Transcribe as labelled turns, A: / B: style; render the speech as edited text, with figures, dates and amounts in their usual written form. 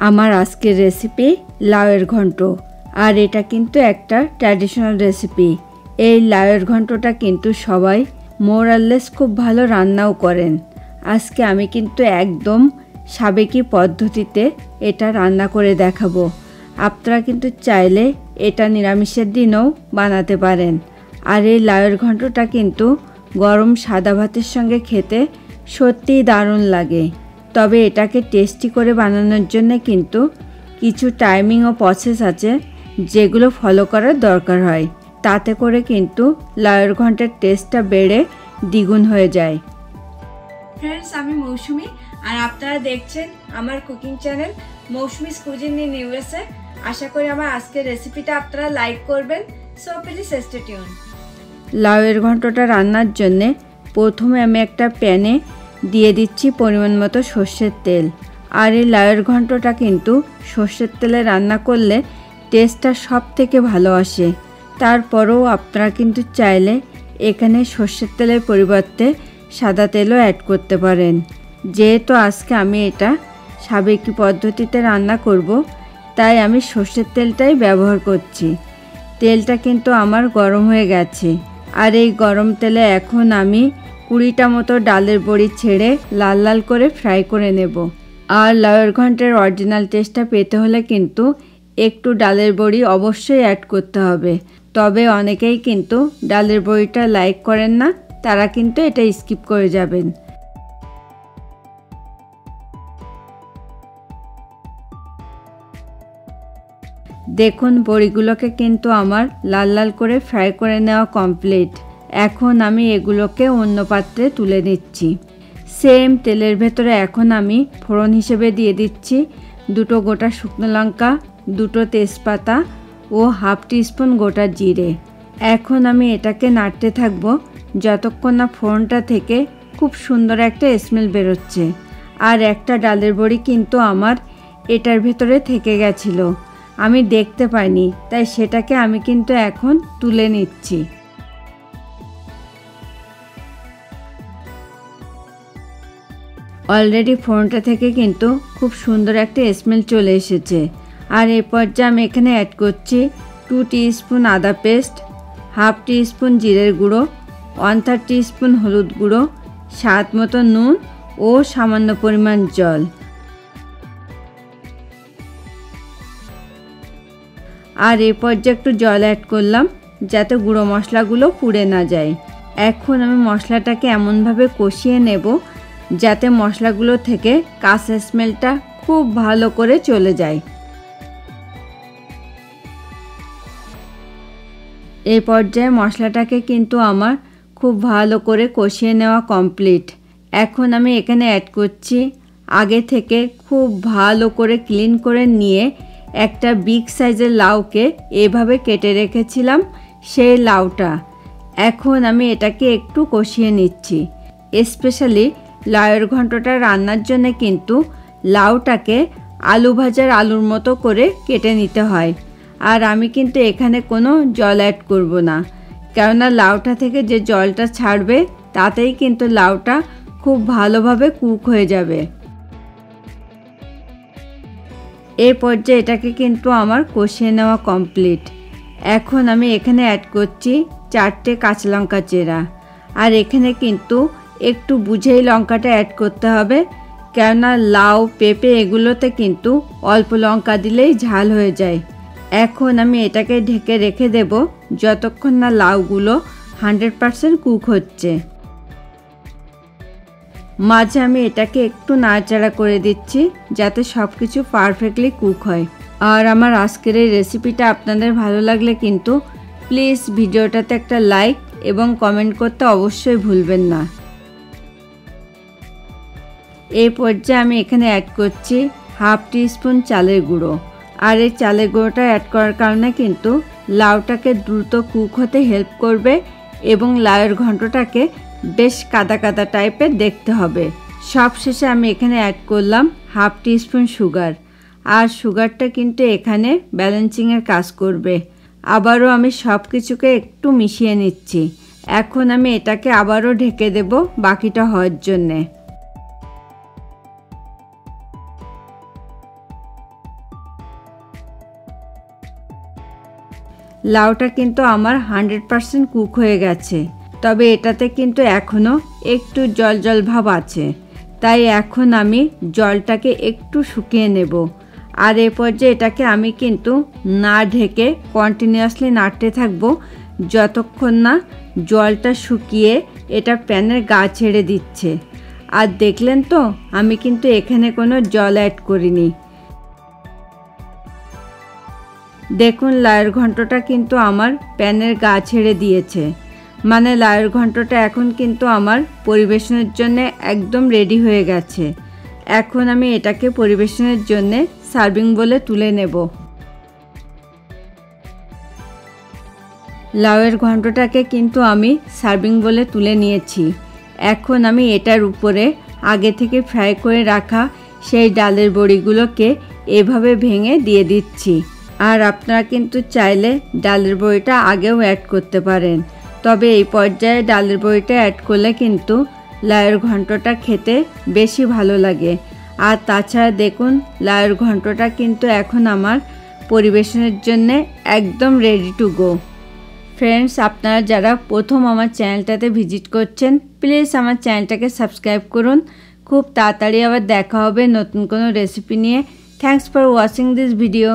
A: আমার আজকের রেসিপি লাউয়ের ঘন্ট। আর এটা কিন্তু একটা ট্র্যাডিশনাল রেসিপি। এই লাউয়ের ঘন্টটা কিন্তু সবাই মোরাললেস খুব ভালো রান্নাও করেন। আজকে আমি কিন্তু একদম সাবেকি পদ্ধতিতে এটা রান্না করে দেখাবো। আপনারা কিন্তু চাইলে এটা নিরামিষের দিনেও বানাতে পারেন। আর এই লাউয়ের ঘন্টটা কিন্তু গরম সাদা ভাতের সঙ্গে খেতে সত্যিই দারুণ লাগে। তবে এটাকে টেস্টি করে বানানোর জন্য কিন্তু কিছু টাইমিং ও প্রসেস আছে যেগুলো ফলো করার দরকার হয়। তাতে করে কিন্তু লাউয়ের ঘন্টের টেস্টটা বেড়ে দ্বিগুণ হয়ে যায়। ফ্রেন্ডস, আমি মৌসুমি আর আপনারা দেখছেন আমার cooking channel Mousumi's cuisine in USA. আশা করি আমার আজকের রেসিপিটা আপনারা লাইক করবেন। So please stay tune. লাউয়ের ঘন্টটা রান্নার জন্যে প্রথমে আমি একটা প্যানে দিয়ে দিচ্ছি পরিমাণ মতো সর্ষের তেল। আর এই লাউয়ের ঘন্টটা কিন্তু সর্ষের তেলে রান্না করলে টেস্টটা সব থেকে ভালো আসে। তারপরেও আপনারা কিন্তু চাইলে এখানে সর্ষের তেলের পরিবর্তে সাদা তেলও অ্যাড করতে পারেন। যেহেতু আজকে আমি এটা সাবেকি পদ্ধতিতে রান্না করব, তাই আমি সর্ষের তেলটাই ব্যবহার করছি। তেলটা কিন্তু আমার গরম হয়ে গেছে। আর এই গরম তেলে এখন আমি 20টা মতো ডালের বড়ি ছেড়ে লাল লাল করে ফ্রাই করে নেব। আর লাউয়ের ঘন্টের অরিজিনাল টেস্টটা পেতে হলে কিন্তু একটু ডালের বড়ি অবশ্যই অ্যাড করতে হবে। তবে অনেকেই কিন্তু ডালের বড়িটা লাইক করেন না, তারা কিন্তু এটা স্কিপ করে যাবেন। দেখুন, বড়িগুলোকে কিন্তু আমার লাল লাল করে ফ্রাই করে নেওয়া কমপ্লিট। এখন আমি এগুলোকে অন্য পাত্রে তুলে নিচ্ছি। সেম তেলের ভেতরে এখন আমি ফোড়ন হিসেবে দিয়ে দিচ্ছি 2টো গোটা শুকনো লঙ্কা, 2টো তেজপাতা ও হাফ টিস্পুন গোটা জিরে। এখন আমি এটাকে নাড়তে থাকবো যতক্ষণ না ফোড়নটা থেকে খুব সুন্দর একটা স্মেল বেরোচ্ছে। আর একটা ডালের বড়ি কিন্তু আমার এটার ভেতরে থেকে গেছিলো, আমি দেখতে পাইনি, তাই সেটাকে আমি কিন্তু এখন তুলে নিচ্ছি। অলরেডি ফোড়নটা থেকে কিন্তু খুব সুন্দর একটা স্মেল চলে এসেছে। আর এই পর্যায়ে আমি এখানে অ্যাড করছি 2 টিস্পুন আদা পেস্ট, হাফ টিস্পুন জিরের গুঁড়ো, 1/3 টিস্পুন হলুদ গুঁড়ো, স্বাদ মতো নুন ও সামান্য পরিমাণ জল। আর এই পর্যায়ে একটু জল অ্যাড করলাম যাতে গুঁড়ো মশলাগুলো পুড়ে না যায়। এখন আমি মশলাটাকে এমনভাবে কষিয়ে নেব যাতে মশলাগুলো থেকে কাঁচা স্মেলটা খুব ভালো করে চলে যায়। এই পর্যায়ে মশলাটাকে কিন্তু আমার খুব ভালো করে কষিয়ে নেওয়া কমপ্লিট। এখন আমি এখানে অ্যাড করছি আগে থেকে খুব ভালো করে ক্লিন করে নিয়ে একটা বিগ সাইজের লাউকে এভাবে কেটে রেখেছিলাম, সেই লাউটা। এখন আমি এটাকে একটু কষিয়ে নিচ্ছি। স্পেশালি লাউয়ের ঘন্টটা রান্নার জন্য কিন্তু লাউটাকে আলু ভাজার আলুর মতো করে কেটে নিতে হয়। আর আমি কিন্তু এখানে কোনো জল অ্যাড করব না, কেননা লাউটা থেকে যে জলটা ছাড়বে তাতেই কিন্তু লাউটা খুব ভালোভাবে কুক হয়ে যাবে। এই পর্যায়ে এটাকে কিন্তু আমার কষিয়ে নেওয়া কমপ্লিট। এখন আমি এখানে অ্যাড করছি 4টে কাঁচা লঙ্কা চেরা। আর এখানে কিন্তু একটু বুঝেই লঙ্কাটা অ্যাড করতে হবে, কেননা লাউ পেঁপে এগুলোতে কিন্তু অল্প লঙ্কা দিলেই ঝাল হয়ে যায়। এখন আমি এটাকে ঢেকে রেখে দেব যতক্ষণ না লাউগুলো 100% কুক হচ্ছে। মাঝে আমি এটাকে একটু নাড়াচাড়া করে দিচ্ছি যাতে সব কিছু পারফেক্টলি কুক হয়। আর আমার আজকের এই রেসিপিটা আপনাদের ভালো লাগলে কিন্তু প্লিজ ভিডিওটাতে একটা লাইক এবং কমেন্ট করতে অবশ্যই ভুলবেন না। এই পর্যায়ে আমি এখানে অ্যাড করছি হাফ টিস্পুন চালের গুঁড়ো। আর এই চালের গুঁড়োটা অ্যাড করার কারণে কিন্তু লাউটাকে দ্রুত কুক হতে হেল্প করবে এবং লাউয়ের ঘন্টটাকে বেশ কাদা কাদা টাইপের দেখতে হবে। সবশেষে আমি এখানে অ্যাড করলাম হাফ টিস্পুন সুগার। আর সুগারটা কিন্তু এখানে ব্যালেন্সিংয়ের কাজ করবে। আবারও আমি সব কিছুকে একটু মিশিয়ে নিচ্ছি। এখন আমি এটাকে আবারও ঢেকে দেব বাকিটা হওয়ার জন্যে। লাউটা কিন্তু আমার 100% কুক হয়ে গেছে, তবে এটাতে কিন্তু এখনও একটু জল জল ভাব আছে। তাই এখন আমি জলটাকে একটু শুকিয়ে নেব। আর এ পর্যায়ে এটাকে আমি কিন্তু না ঢেকে কন্টিনিউয়াসলি নাড়তে থাকবো যতক্ষণ না জলটা শুকিয়ে এটা প্যানের গা ছেড়ে দিচ্ছে। আর দেখলেন তো আমি কিন্তু এখানে কোনো জল অ্যাড করিনি। দেখুন লাউয়ের ঘন্টটা কিন্তু আমার প্যানের গা ছেড়ে দিয়েছে, মানে লাউয়ের ঘন্টটা এখন কিন্তু আমার পরিবেশনের জন্য একদম রেডি হয়ে গেছে। এখন আমি এটাকে পরিবেশনের জন্য সার্ভিং বলে তুলে নেব। লাউয়ের ঘন্টটাকে কিন্তু আমি সার্ভিং বলে তুলে নিয়েছি। এখন আমি এটার উপরে আগে থেকে ফ্রাই করে রাখা সেই ডালের বড়িগুলোকে এভাবে ভেঙে দিয়ে দিচ্ছি। আর আপনারা কিন্তু চাইলে ডালের বড়িটা আগেও অ্যাড করতে পারেন, তবে এই পর্যায়ে ডালের বড়িটা অ্যাড করলে কিন্তু লাউয়ের ঘন্টটা খেতে বেশি ভালো লাগে। আর তাছাড়া দেখুন লাউয়ের ঘন্টটা কিন্তু এখন আমার পরিবেশনের জন্য একদম রেডি টু গো। ফ্রেন্ডস, আপনারা যারা প্রথম আমার চ্যানেলটাতে ভিজিট করছেন প্লিজ আমার চ্যানেলটাকে সাবস্ক্রাইব করুন। খুব তাড়াতাড়ি আবার দেখা হবে নতুন কোনো রেসিপি নিয়ে। Thanks for watching this video.